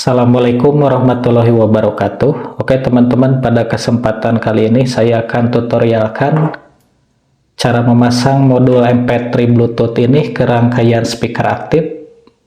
Assalamualaikum warahmatullahi wabarakatuh. Oke teman-teman, pada kesempatan kali ini saya akan tutorialkan cara memasang modul MP3 Bluetooth ini ke rangkaian speaker aktif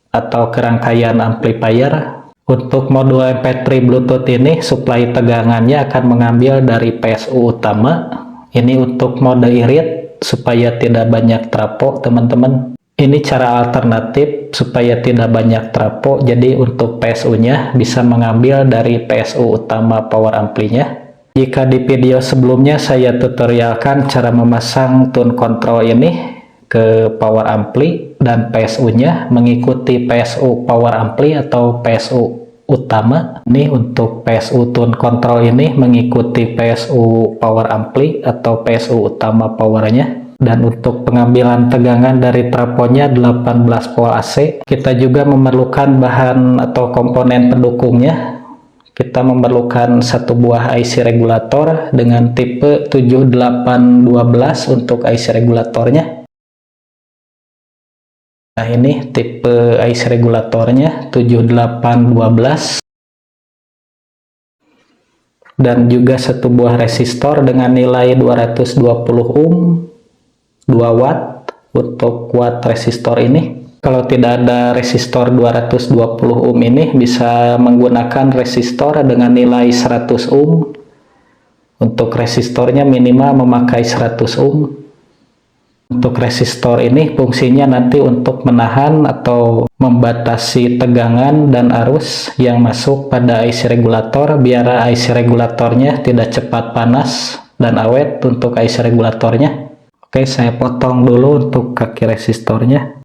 atau ke rangkaian amplifier. Untuk modul MP3 Bluetooth ini suplai tegangannya akan mengambil dari PSU utama. Ini untuk mode irit supaya tidak banyak trafo teman-teman. Ini cara alternatif supaya tidak banyak trafo, jadi untuk PSU-nya bisa mengambil dari PSU utama power ampli-nya. Jika di video sebelumnya saya tutorialkan cara memasang tune control ini ke power ampli dan PSU-nya mengikuti PSU power ampli atau PSU utama. Ini untuk PSU tune control ini mengikuti PSU power ampli atau PSU utama powernya. Dan untuk pengambilan tegangan dari trafonya 18 volt AC, kita juga memerlukan bahan atau komponen pendukungnya. Kita memerlukan satu buah IC regulator dengan tipe 7812 untuk IC regulatornya. Nah ini tipe IC regulatornya 7812. Dan juga satu buah resistor dengan nilai 220 ohm. 2 watt untuk watt resistor ini. Kalau tidak ada resistor 220 ohm ini bisa menggunakan resistor dengan nilai 100 ohm. Untuk resistornya minimal memakai 100 ohm. Untuk resistor ini fungsinya nanti untuk menahan atau membatasi tegangan dan arus yang masuk pada IC regulator biar IC regulatornya tidak cepat panas dan awet untuk IC regulatornya. Oke, saya potong dulu untuk kaki resistornya.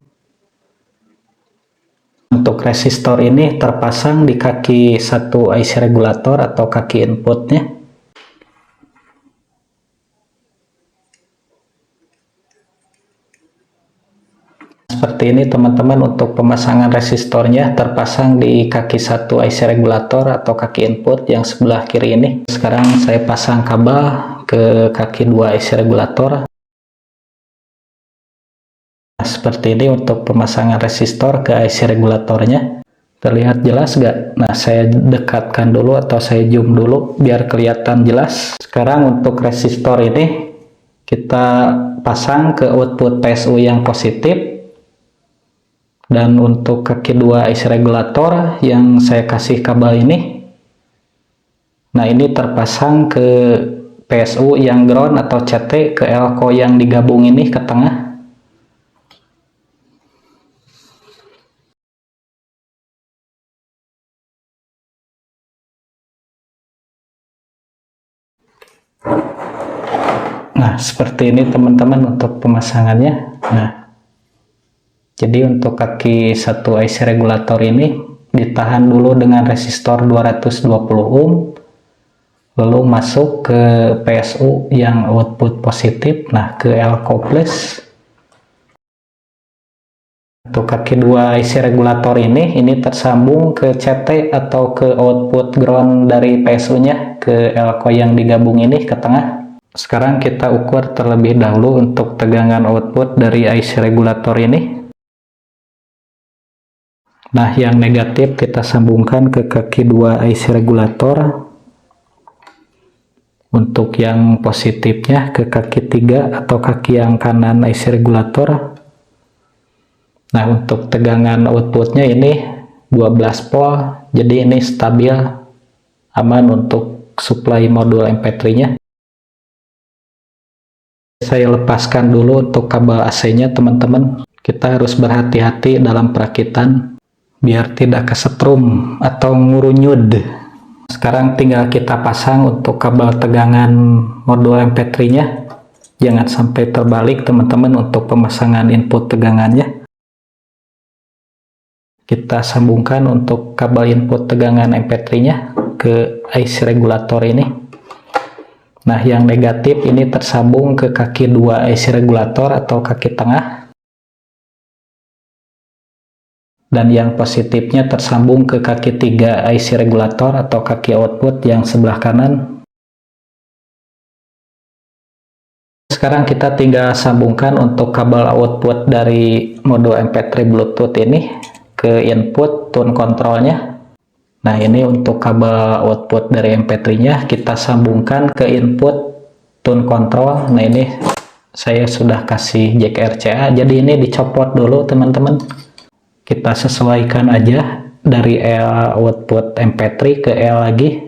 Untuk resistor ini terpasang di kaki satu IC regulator atau kaki inputnya. Seperti ini teman-teman, untuk pemasangan resistornya terpasang di kaki satu IC regulator atau kaki input yang sebelah kiri ini. Sekarang saya pasang kabel ke kaki dua IC regulator. Seperti ini untuk pemasangan resistor ke IC regulatornya. Terlihat jelas gak? Nah, saya dekatkan dulu atau saya zoom dulu biar kelihatan jelas. Sekarang untuk resistor ini kita pasang ke output PSU yang positif. Dan untuk kaki dua IC regulator yang saya kasih kabel ini, nah ini terpasang ke PSU yang ground atau CT ke elko yang digabung ini ke tengah. Nah, seperti ini teman-teman untuk pemasangannya. Nah, jadi untuk kaki satu IC regulator ini ditahan dulu dengan resistor 220 ohm, lalu masuk ke PSU yang output positif, nah ke elko plus. Untuk kaki dua IC regulator ini tersambung ke CT atau ke output ground dari PSU-nya ke elko yang digabung ini ke tengah. Sekarang kita ukur terlebih dahulu untuk tegangan output dari IC regulator ini. Nah, yang negatif kita sambungkan ke kaki dua IC regulator. Untuk yang positifnya ke kaki 3 atau kaki yang kanan IC regulator. Nah, untuk tegangan outputnya ini 12 volt, jadi ini stabil, aman untuk suplai modul MP3-nya. Saya lepaskan dulu untuk kabel AC-nya teman-teman. Kita harus berhati-hati dalam perakitan biar tidak kesetrum atau ngurunyud. Sekarang tinggal kita pasang untuk kabel tegangan modul MP3-nya. Jangan sampai terbalik teman-teman untuk pemasangan input tegangannya. Kita sambungkan untuk kabel input tegangan MP3-nya ke IC regulator ini. Nah, yang negatif ini tersambung ke kaki dua IC regulator atau kaki tengah. Dan yang positifnya tersambung ke kaki 3 IC regulator atau kaki output yang sebelah kanan. Sekarang kita tinggal sambungkan untuk kabel output dari modul MP3 Bluetooth ini ke input tune controlnya. Nah, ini untuk kabel output dari MP3-nya kita sambungkan ke input tune control. Nah, ini saya sudah kasih jack RCA, jadi ini dicopot dulu teman-teman. Kita sesuaikan aja dari L output MP3 ke L lagi,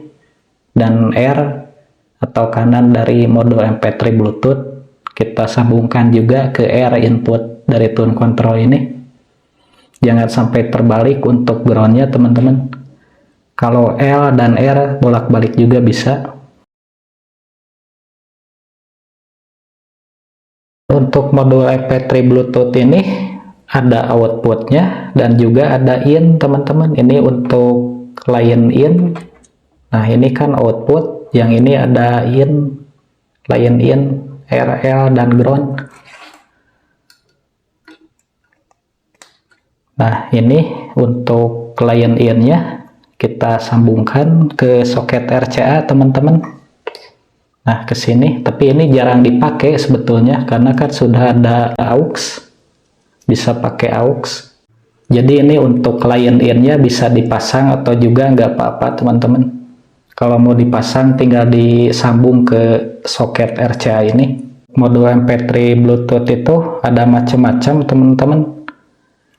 dan R atau kanan dari modul MP3 Bluetooth kita sambungkan juga ke R input dari tune control ini. Jangan sampai terbalik untuk groundnya teman-teman. Kalau L dan R bolak-balik juga bisa. Untuk modul MP3 Bluetooth ini ada outputnya dan juga ada in teman-teman. Ini untuk line in. Nah, ini kan output, yang ini ada in, line in, RL, dan ground. Nah, ini untuk line in-nya kita sambungkan ke soket RCA teman-teman. Nah, ke sini, tapi ini jarang dipakai sebetulnya karena kan sudah ada aux, bisa pakai aux. Jadi ini untuk line in-nya bisa dipasang atau juga nggak apa-apa teman-teman. Kalau mau dipasang tinggal disambung ke soket RCA ini. Modul MP3 Bluetooth itu ada macam-macam teman-teman.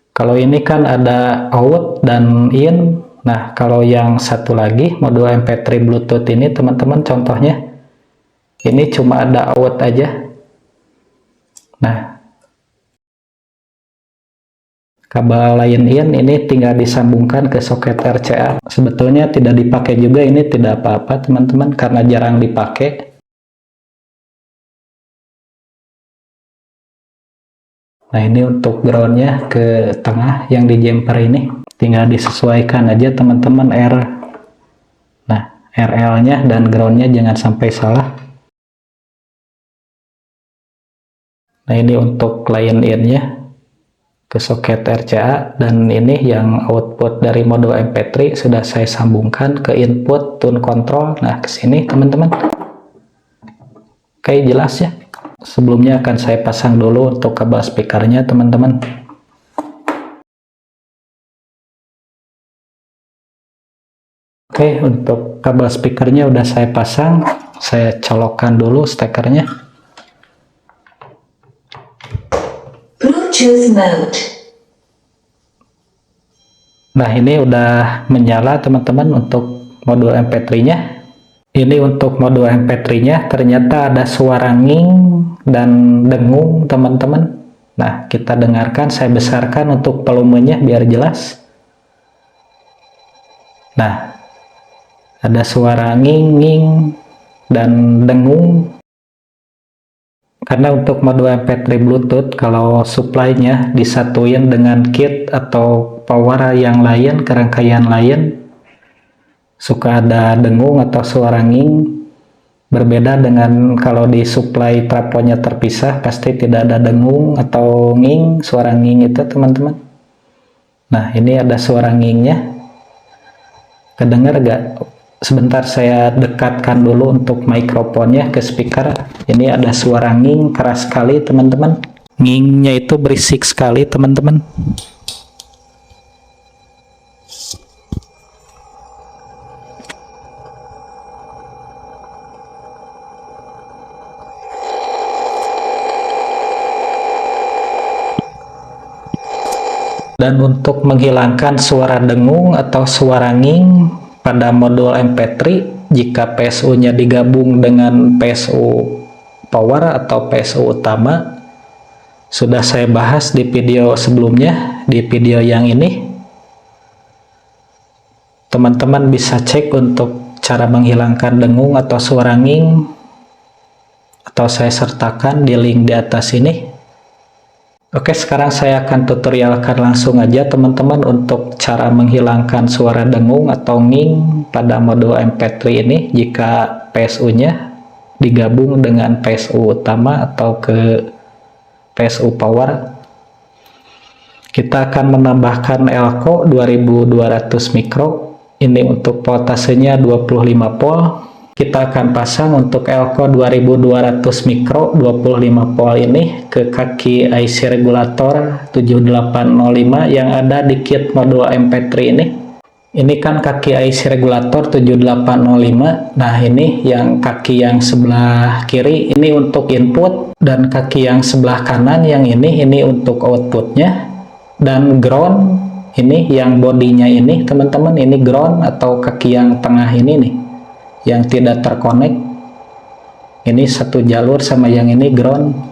Kalau ini kan ada out dan in. Nah, kalau yang satu lagi modul MP3 Bluetooth ini teman-teman, contohnya ini cuma ada out aja. Nah, kabel line in ini tinggal disambungkan ke soket RCA. Sebetulnya tidak dipakai juga, ini tidak apa-apa teman-teman karena jarang dipakai. Nah, ini untuk groundnya ke tengah yang di jumper ini. Tinggal disesuaikan aja teman-teman R. Nah, RL-nya dan groundnya jangan sampai salah. Nah, ini untuk line in-nya ke soket RCA, dan ini yang output dari modul MP3 sudah saya sambungkan ke input tune control. Nah, ke sini teman-teman. Oke, jelas ya. Sebelumnya akan saya pasang dulu untuk kabel speakernya teman-teman. Oke, untuk kabel speakernya udah saya pasang. Saya colokkan dulu stekernya. Bluetooth mode. Nah, ini udah menyala teman-teman untuk modul MP3-nya. Ini untuk modul MP3-nya ternyata ada suara nging dan dengung teman-teman. Nah, kita dengarkan, saya besarkan untuk volumenya biar jelas. Nah, ada suara nging-nging dan dengung. Karena untuk modul MP3 Bluetooth, kalau supply-nya disatuin dengan kit atau power yang lain, ke rangkaian lain, suka ada dengung atau suara nging. Berbeda dengan kalau di supply trafonya terpisah, pasti tidak ada dengung atau nging, suara nging itu teman-teman. Nah, ini ada suara ngingnya. Kedengar gak? Sebentar saya dekatkan dulu untuk mikrofonnya ke speaker. Ini ada suara nging keras sekali teman-teman. Ngingnya itu berisik sekali teman-teman. Dan untuk menghilangkan suara dengung atau suara nging pada modul MP3, jika PSU-nya digabung dengan PSU power atau PSU utama, sudah saya bahas di video sebelumnya. Di video yang ini teman-teman bisa cek untuk cara menghilangkan dengung atau suara nging, atau saya sertakan di link di atas ini. Oke, sekarang saya akan tutorialkan langsung aja teman-teman untuk cara menghilangkan suara dengung atau nging pada modul MP3 ini jika PSU-nya digabung dengan PSU utama atau ke PSU power. Kita akan menambahkan elko 2200 mikro. Ini untuk voltasenya 25 volt. Kita akan pasang untuk elko 2200 mikro 25 volt ini ke kaki IC regulator 7805 yang ada di kit modul MP3 ini. Ini kan kaki IC regulator 7805. Nah, ini yang kaki yang sebelah kiri ini untuk input, dan kaki yang sebelah kanan yang ini untuk outputnya, dan ground ini yang bodinya ini teman-teman, ini ground atau kaki yang tengah ini nih yang tidak terkonek. Ini satu jalur sama yang ini ground.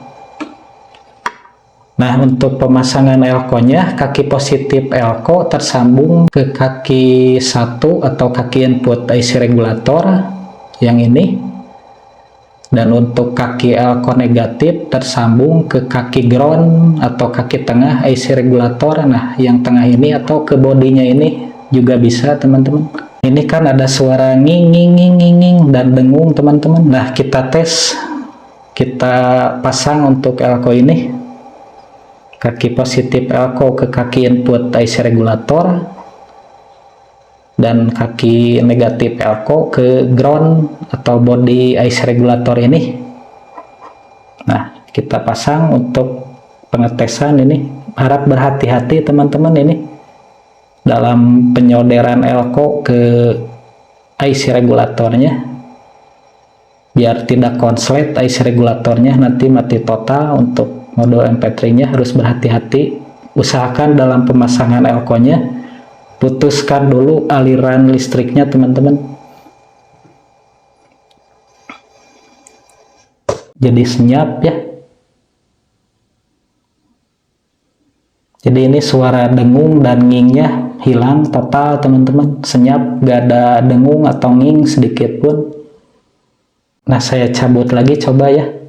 Nah, untuk pemasangan elko-nya, kaki positif elko tersambung ke kaki 1 atau kaki input IC regulator yang ini. Dan untuk kaki elko negatif tersambung ke kaki ground atau kaki tengah IC regulator. Nah, yang tengah ini atau ke bodinya ini juga bisa, teman-teman. Ini kan ada suara nging nging nging nging dan dengung, teman-teman. Nah, kita tes, kita pasang untuk elko ini. Kaki positif elko ke kaki input IC regulator, dan kaki negatif elko ke ground atau body IC regulator ini. Nah, kita pasang untuk pengetesan ini. Harap berhati-hati teman-teman ini dalam penyolderan elko ke IC regulatornya, biar tidak konslet IC regulatornya, nanti mati total. Untuk modul MP3-nya harus berhati-hati. Usahakan dalam pemasangan elko-nya putuskan dulu aliran listriknya, teman-teman. Jadi senyap ya. Jadi ini suara dengung dan ngingnya hilang total, teman-teman. Senyap, gak ada dengung atau nging sedikit pun. Nah, saya cabut lagi coba ya.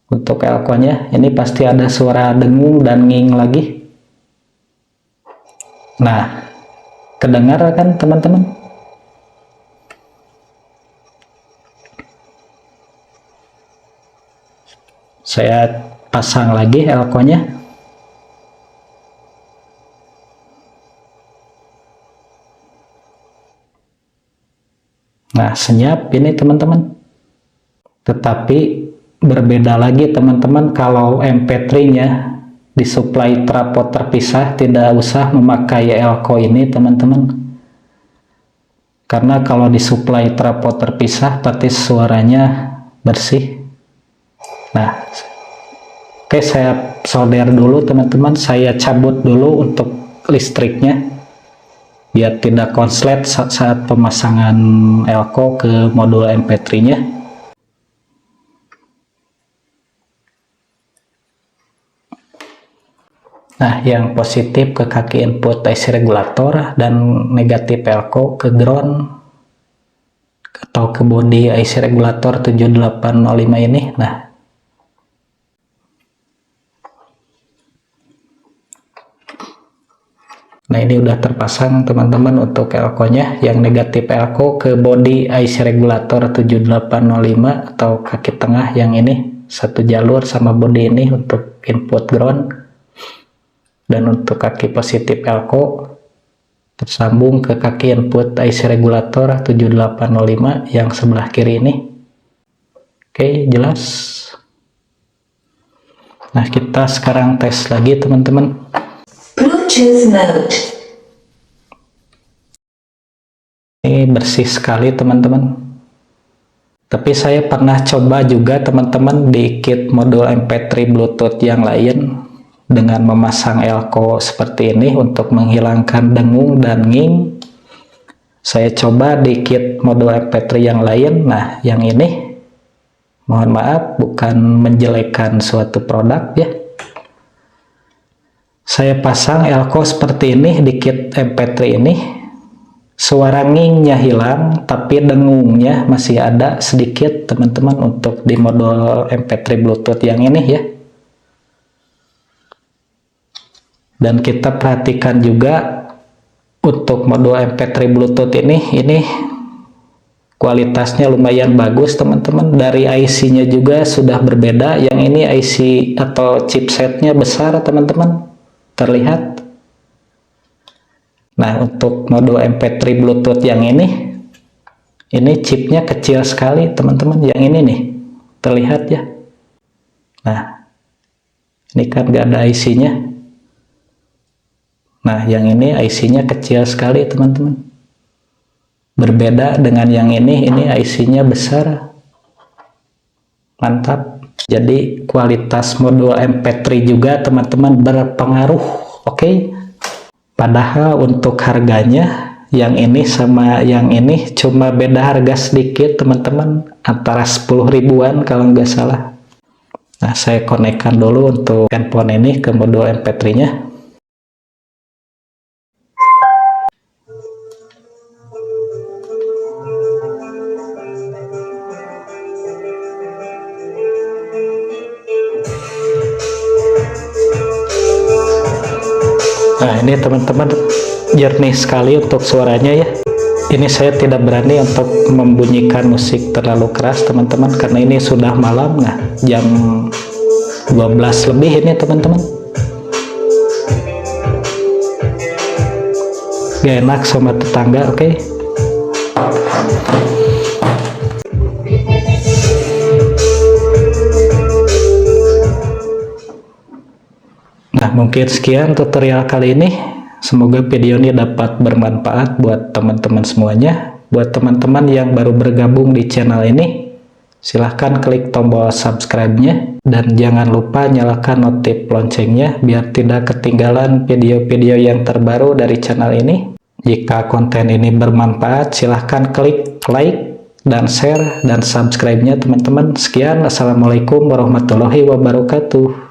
Untuk elko-nya ini pasti ada suara dengung dan nging lagi. Nah, kedengar kan teman-teman? Saya pasang lagi elko-nya. Nah, senyap ini teman-teman. Tetapi berbeda lagi teman-teman kalau MP3-nya disuplai trapod terpisah, tidak usah memakai elko ini teman-teman. Karena kalau disuplai trapod terpisah berarti suaranya bersih. Nah, oke, saya solder dulu teman-teman. Saya cabut dulu untuk listriknya biar tidak konslet saat pemasangan elko ke modul MP3-nya. Nah, yang positif ke kaki input IC regulator dan negatif elko ke ground atau ke body IC regulator 7805 ini. Nah, ini udah terpasang teman-teman untuk elko-nya. Yang negatif elko ke body IC regulator 7805 atau kaki tengah yang ini satu jalur sama body ini untuk input ground. Dan untuk kaki positif elko tersambung ke kaki input IC regulator 7805 yang sebelah kiri ini. Oke, jelas. Nah, kita sekarang tes lagi teman-teman. Bluetooth mode. Ini bersih sekali teman-teman. Tapi saya pernah coba juga teman-teman di kit modul MP3 Bluetooth yang lain dengan memasang elko seperti ini untuk menghilangkan dengung dan nging. Saya coba di kit modul MP3 yang lain. Nah, yang ini mohon maaf, bukan menjelekkan suatu produk ya. Saya pasang elko seperti ini di kit MP3 ini. Suara ngingnya hilang, tapi dengungnya masih ada sedikit teman-teman untuk di modul MP3 Bluetooth yang ini ya. Dan kita perhatikan juga untuk modul MP3 Bluetooth ini kualitasnya lumayan bagus teman-teman. Dari IC-nya juga sudah berbeda. Yang ini IC atau chipsetnya besar teman-teman, terlihat. Nah, untuk modul MP3 Bluetooth yang ini chipnya kecil sekali teman-teman. Yang ini nih, terlihat ya. Nah, ini kan gak ada IC-nya. Nah, yang ini IC-nya kecil sekali teman-teman. Berbeda dengan yang ini IC-nya besar. Mantap. Jadi kualitas modul MP3 juga teman-teman berpengaruh. Oke. Padahal untuk harganya yang ini sama yang ini cuma beda harga sedikit teman-teman, antara 10 ribuan kalau nggak salah. Nah, saya konekkan dulu untuk handphone ini ke modul MP3-nya. Nah, ini teman-teman jernih sekali untuk suaranya ya. Ini saya tidak berani untuk membunyikan musik terlalu keras teman-teman, karena ini sudah malam. Nah, jam 12 lebih ini teman-teman. Gak enak sama tetangga, oke? Nah, mungkin sekian tutorial kali ini. Semoga video ini dapat bermanfaat buat teman-teman semuanya. Buat teman-teman yang baru bergabung di channel ini, silahkan klik tombol subscribe-nya. Dan jangan lupa nyalakan notif loncengnya biar tidak ketinggalan video-video yang terbaru dari channel ini. Jika konten ini bermanfaat, silahkan klik like dan share dan subscribe-nya teman-teman. Sekian, assalamualaikum warahmatullahi wabarakatuh.